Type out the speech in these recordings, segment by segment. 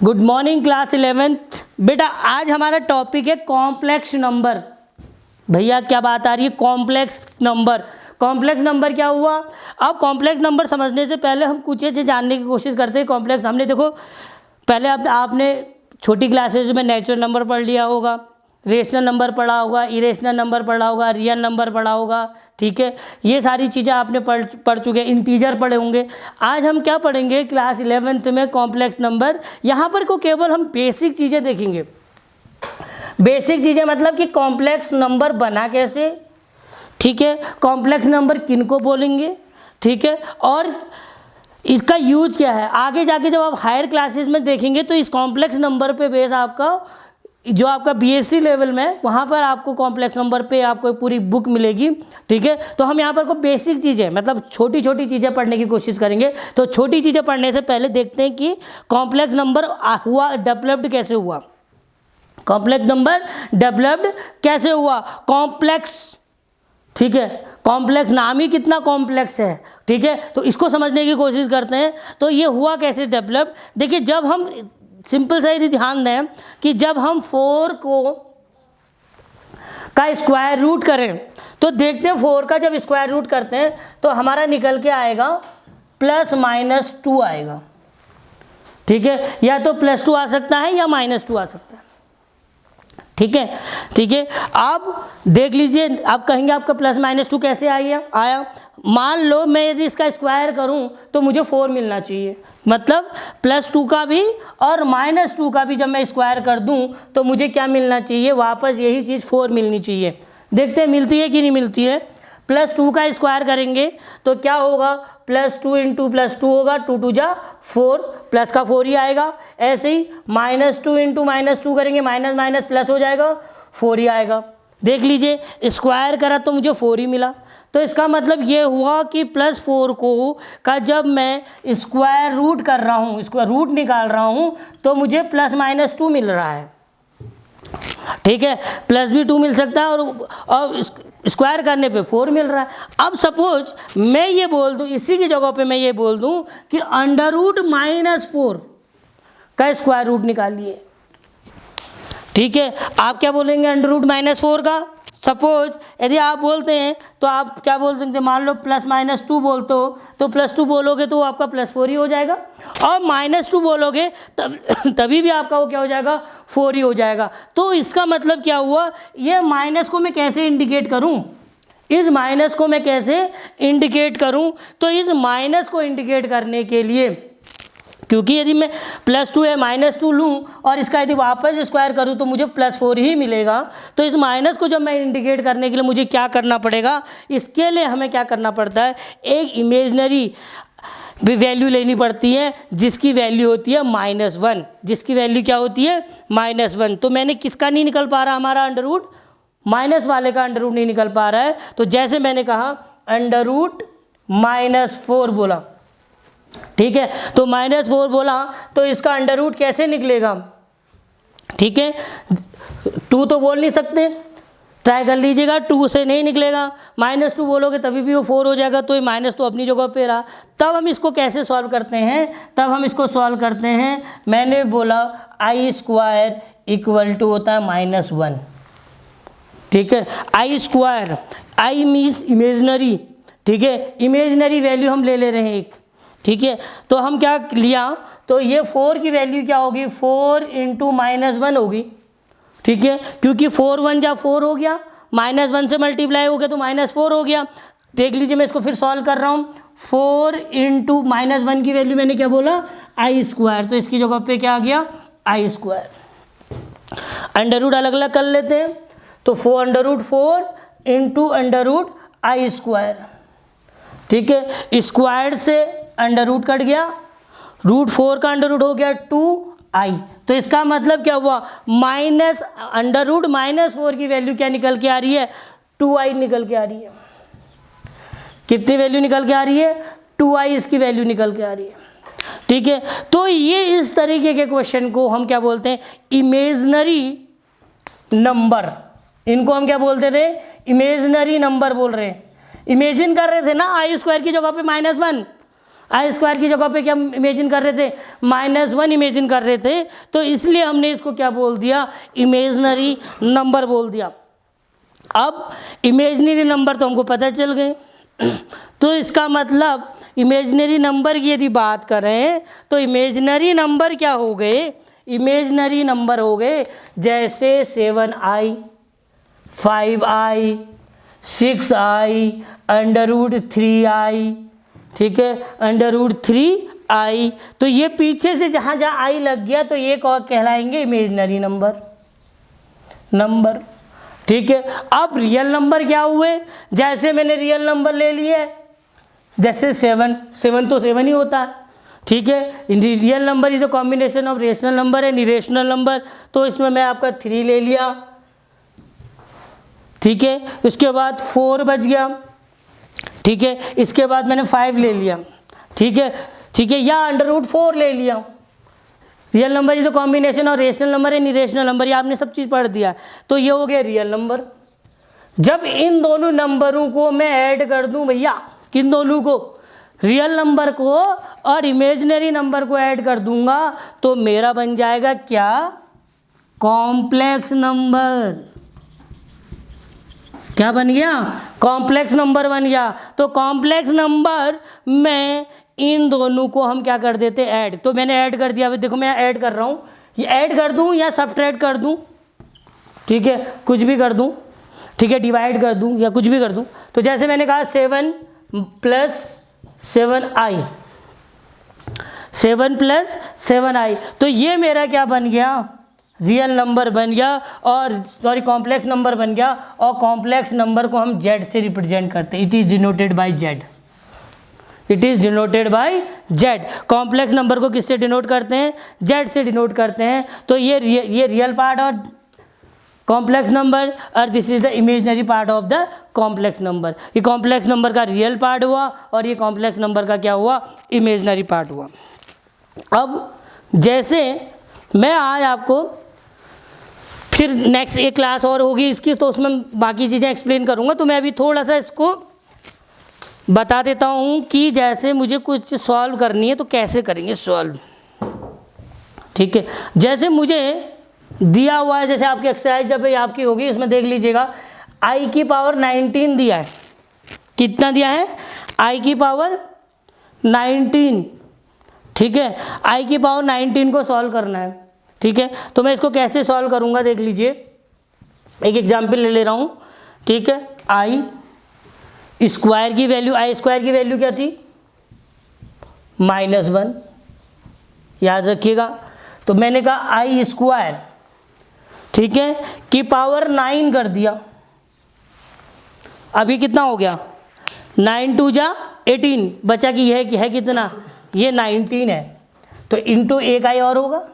Good morning class 11th। बेटा आज हमारा टॉपिक है कॉम्प्लेक्स नंबर। भैया क्या बात आ रही है? Complex number. कॉम्प्लेक्स नंबर क्या हुआ? अब कॉम्प्लेक्स नंबर समझने से पहले हम कुछ चीज़ें जानने की कोशिश करते हैं। कॉम्प्लेक्स हमने देखो पहले आपने छोटी क्लासेज में नेचुरल नंबर पढ़ लिया होगा, रेशनल नंबर पढ़ा होगा, इरेशनल नंबर पढ़ा होगा, रियल नंबर पढ़ा होगा। ठीक है, ये सारी चीज़ें आपने पढ़ चुके हैं। इंटीजर पढ़े होंगे। आज हम क्या पढ़ेंगे क्लास 11th में? Complex number. यहाँ पर को केवल हम बेसिक चीज़ें देखेंगे। बेसिक चीज़ें मतलब कि कॉम्प्लेक्स नंबर बना कैसे, ठीक है, कॉम्प्लेक्स नंबर किनको बोलेंगे, ठीक है, और इसका यूज क्या है। आगे जाके जब आप हायर क्लासेस में देखेंगे तो इस कॉम्प्लेक्स नंबर पे बेस आपका जो आपका बीएससी लेवल में वहाँ पर आपको कॉम्प्लेक्स नंबर पे आपको पूरी बुक मिलेगी। ठीक है, तो हम यहाँ पर को बेसिक चीज़ें मतलब छोटी छोटी चीज़ें पढ़ने की कोशिश करेंगे। तो छोटी चीज़ें पढ़ने से पहले देखते हैं कि कॉम्प्लेक्स नंबर हुआ डेवलप्ड कैसे हुआ। कॉम्प्लेक्स नंबर डेवलप्ड कैसे हुआ? कॉम्प्लेक्स, ठीक है, कॉम्प्लेक्स नाम ही कितना कॉम्प्लेक्स है। ठीक है, तो इसको समझने की कोशिश करते हैं। तो ये हुआ कैसे डेवलप? देखिए जब हम सिंपल सा यदि ध्यान दें कि जब हम 4 का स्क्वायर रूट करें तो देखते हैं 4 का जब स्क्वायर रूट करते हैं तो हमारा निकल के आएगा +-2 आएगा। ठीक है, या तो +2 आ सकता है या -2 आ सकता है। ठीक है, ठीक है, आप देख लीजिए। आप कहेंगे आपका +-2 कैसे आया? मान लो मैं यदि इसका स्क्वायर करूं तो मुझे 4 मिलना चाहिए। मतलब +2 का भी और -2 का भी जब मैं स्क्वायर कर दूं तो मुझे क्या मिलना चाहिए? वापस यही चीज़ 4 मिलनी चाहिए। देखते हैं मिलती है कि नहीं मिलती है। +2 का स्क्वायर करेंगे तो क्या होगा? +2 × +2 होगा, 2 2 जा 4, प्लस का 4 ही आएगा। ऐसे ही -2 × -2 करेंगे, माइनस माइनस प्लस हो जाएगा, 4 ही आएगा। देख लीजिए स्क्वायर करा तो मुझे 4 ही मिला। तो इसका मतलब ये हुआ कि +4 का जब मैं स्क्वायर रूट कर रहा हूँ, स्क्वायर रूट निकाल रहा हूँ तो मुझे +-2 मिल रहा है। ठीक है, प्लस भी 2 मिल सकता है और स्क्वायर करने पे 4 मिल रहा है। अब सपोज मैं ये बोल दूं, इसी की जगह पे मैं ये बोल दूं कि √-4 का स्क्वायर रूट निकालिए। ठीक है, आप क्या बोलेंगे √-4 का? सपोज यदि आप बोलते हैं तो आप क्या बोल सकते हैं? मान लो +-2 बोलते हो तो +2 बोलोगे तो आपका +4 ही हो जाएगा, और -2 बोलोगे तभी भी आपका वो क्या हो जाएगा? 4 ही हो जाएगा। तो इसका मतलब क्या हुआ? ये माइनस को मैं कैसे इंडिकेट करूं? इस माइनस को मैं कैसे इंडिकेट करूं? तो इस माइनस को इंडिकेट करने के लिए, क्योंकि यदि मैं +2 है -2 लूँ और इसका यदि वापस स्क्वायर करूँ तो मुझे +4 ही मिलेगा। तो इस माइनस को जब मैं इंडिकेट करने के लिए मुझे क्या करना पड़ेगा? इसके लिए हमें क्या करना पड़ता है? एक इमेजनरी वैल्यू लेनी पड़ती है जिसकी वैल्यू होती है -1। जिसकी वैल्यू क्या होती है? -1। तो मैंने किसका नहीं निकल पा रहा? हमारा अंडर-रूट माइनस वाले का अंडर-रूट नहीं निकल पा रहा है। तो जैसे मैंने कहा अंडर-रूट-4 बोला, ठीक है, तो -4 बोला तो इसका अंडर-रूट कैसे निकलेगा? ठीक है, 2 तो बोल नहीं सकते, ट्राई कर लीजिएगा, 2 से नहीं निकलेगा। -2 बोलोगे तभी भी वो 4 हो जाएगा। तो ये -2 अपनी जगह पे रहा। तब हम इसको कैसे सॉल्व करते हैं? तब हम इसको सॉल्व करते हैं, मैंने बोला I² = होता है -1। ठीक है, I², I मीन्स इमेजनरी। ठीक है, इमेजनरी वैल्यू हम ले रहे हैं एक। ठीक है, तो हम क्या लिया? तो ये 4 की वैल्यू क्या होगी? 4 × -1 होगी। ठीक है, क्योंकि 4 1 जा 4 हो गया, -1 से मल्टीप्लाई हो गया तो -4 हो गया। देख लीजिए मैं इसको फिर सॉल्व कर रहा हूँ। 4 × -1 की वैल्यू मैंने क्या बोला? I²। तो इसकी जगह पे क्या आ गया? I²। अंडर-रूट अलग अलग कर लेते हैं। तो 4 √4 × I²। ठीक है, स्क्वायर से अंडर-रूट कट गया, √4 का अंडर-रूट हो गया 2i। तो इसका मतलब क्या हुआ? अंडर-रूट-4 की वैल्यू क्या निकल के आ रही है? 2i निकल के आ रही है। कितनी वैल्यू निकल के आ रही है? 2i इसकी वैल्यू निकल के आ रही है। ठीक है, तो ये इस तरीके के क्वेश्चन को हम क्या बोलते हैं? Imaginary number. इनको हम क्या बोलते थे? इमेजनरी नंबर बोल रहे हैं। इमेजिन कर रहे थे ना, I² की जगह पे -1, आई स्क्वायर की जगह पे क्या इमेजिन कर रहे थे, -1 इमेजिन कर रहे थे, तो इसलिए हमने इसको क्या बोल दिया, इमेजनरी नंबर बोल दिया। अब इमेजनरी नंबर तो हमको पता चल गए, तो इसका मतलब इमेजनरी नंबर की यदि बात करें तो इमेजनरी नंबर क्या हो गए, इमेजनरी नंबर हो गए जैसे 7i, 5i, 6i, √3i, ठीक है, √3i। तो ये पीछे से जहाँ जहाँ आई लग गया तो ये कहलाएंगे इमेजनरी नंबर, ठीक है। अब रियल नंबर क्या हुए, जैसे मैंने रियल नंबर ले लिए, जैसे 7 तो 7 ही होता है, ठीक है। Real number is a combination of rational number and irrational number, तो इसमें मैं आपका 3 ले लिया, ठीक है। इसके बाद 4 बच गया, ठीक है। इसके बाद मैंने 5 ले लिया, ठीक है, ठीक है, या √4 ले लिया। Real number is a combination of rational number and irrational number, ये आपने सब चीज़ पढ़ दिया। तो ये हो गया रियल नंबर। जब इन दोनों नंबरों को मैं ऐड कर दूं भैया, किन दोनों को, रियल नंबर को और इमेजिनरी नंबर को ऐड कर दूंगा, तो मेरा बन जाएगा क्या, कॉम्प्लेक्स नंबर। क्या बन गया, कॉम्प्लेक्स नंबर बन गया। तो कॉम्प्लेक्स नंबर में इन दोनों को हम क्या कर देते, ऐड। तो मैंने ऐड कर दिया, देखो मैं ऐड कर रहा हूँ, ये ऐड कर दूँ या सब्ट्रैक्ट कर दूँ, ठीक है, कुछ भी कर दूँ, ठीक है, डिवाइड कर दूँ या कुछ भी कर दूँ। तो जैसे मैंने कहा 7 + 7i, 7 + 7i, तो ये मेरा क्या बन गया, रियल नंबर बन गया, और सॉरी कॉम्प्लेक्स नंबर बन गया। और कॉम्प्लेक्स नंबर को हम z से रिप्रेजेंट करते हैं, it is denoted by z, it is denoted by z। Complex number को किससे डिनोट करते हैं, z से डिनोट करते हैं। तो ये रियल पार्ट और कॉम्प्लेक्स नंबर, और this is the imaginary part of the complex number. ये कॉम्प्लेक्स नंबर का रियल पार्ट हुआ और ये कॉम्प्लेक्स नंबर का क्या हुआ, इमेजनरी पार्ट हुआ। अब जैसे मैं आज आपको फिर नेक्स्ट एक क्लास और होगी इसकी, तो उसमें बाकी चीज़ें एक्सप्लेन करूँगा। तो मैं अभी थोड़ा सा इसको बता देता हूँ कि जैसे मुझे कुछ सॉल्व करनी है तो कैसे करेंगे सॉल्व, ठीक है। जैसे मुझे दिया हुआ है, जैसे आपकी एक्सरसाइज जब आपकी होगी उसमें देख लीजिएगा, i की पावर 19 दिया है। कितना दिया है, i की पावर 19, ठीक है। i की पावर 19 को सॉल्व करना है, ठीक है। तो मैं इसको कैसे सॉल्व करूंगा देख लीजिए, एक एग्जाम्पल ले रहा हूँ, ठीक है। i स्क्वायर की वैल्यू, i स्क्वायर की वैल्यू क्या थी, -1, याद रखिएगा। तो मैंने कहा i स्क्वायर, ठीक है, की पावर 9 कर दिया। अभी कितना हो गया, 9 2 जा 18, बचा कि यह है कितना, ये 19 है, तो इंटू एक i और होगा।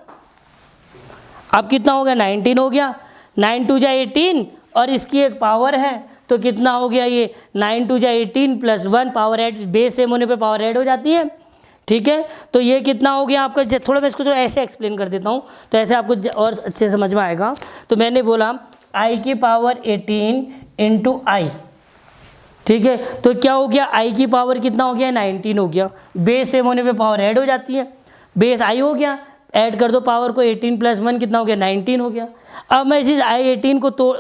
अब कितना हो गया, 19 हो गया, 9 2 जा 18 और इसकी एक पावर है, तो कितना हो गया, ये 9 2 जा 18 + 1, पावर ऐड, बेस सेम होने पे पावर ऐड हो जाती है, ठीक है। तो ये कितना हो गया आपका, थोड़ा मैं इसको ऐसे एक्सप्लेन कर देता हूँ तो ऐसे आपको और अच्छे समझ में आएगा। तो मैंने बोला i की पावर 18 × i, ठीक है। तो क्या हो गया, i की पावर कितना हो गया, 19 हो गया, बेस सेम होने पे पावर ऐड हो जाती है, बेस i हो गया, ऐड कर दो पावर को, 18 + 1 कितना हो गया, 19 हो गया। अब मैं इस i 18 को तो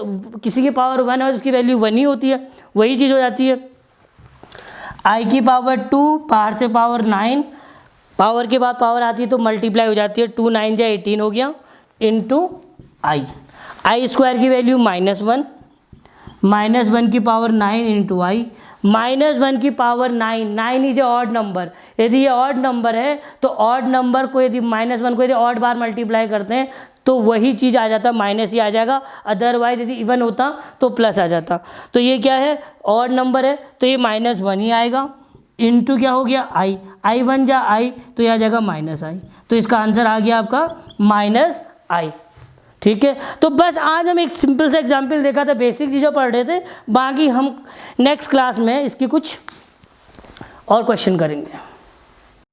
किसी की पावर 1 है उसकी वैल्यू 1 ही होती है, वही चीज़ हो जाती है। i की पावर 2, बाहर से पावर 9, पावर के बाद पावर आती है तो मल्टीप्लाई हो जाती है, 2 9 जा 18 हो गया, इंटू i स्क्वायर की वैल्यू -1, -1 की पावर 9 × i, -1 की power 9 is a odd number. यदि ये ऑड नंबर है तो ऑड नंबर को यदि -1 को यदि ऑड बार मल्टीप्लाई करते हैं तो वही चीज़ आ जाता, माइनस ही आ जाएगा, अदरवाइज यदि इवन होता तो प्लस आ जाता। तो ये क्या है, ऑड नंबर है तो ये -1 ही आएगा, इंटू क्या हो गया, i 1 जा i, तो ये आ जाएगा -i। तो इसका आंसर आ गया आपका -i, ठीक है। तो बस आज हम एक सिंपल सा एग्जाम्पल देखा था, बेसिक चीज़ें पढ़ रहे थे, बाकी हम नेक्स्ट क्लास में इसकी कुछ और क्वेश्चन करेंगे।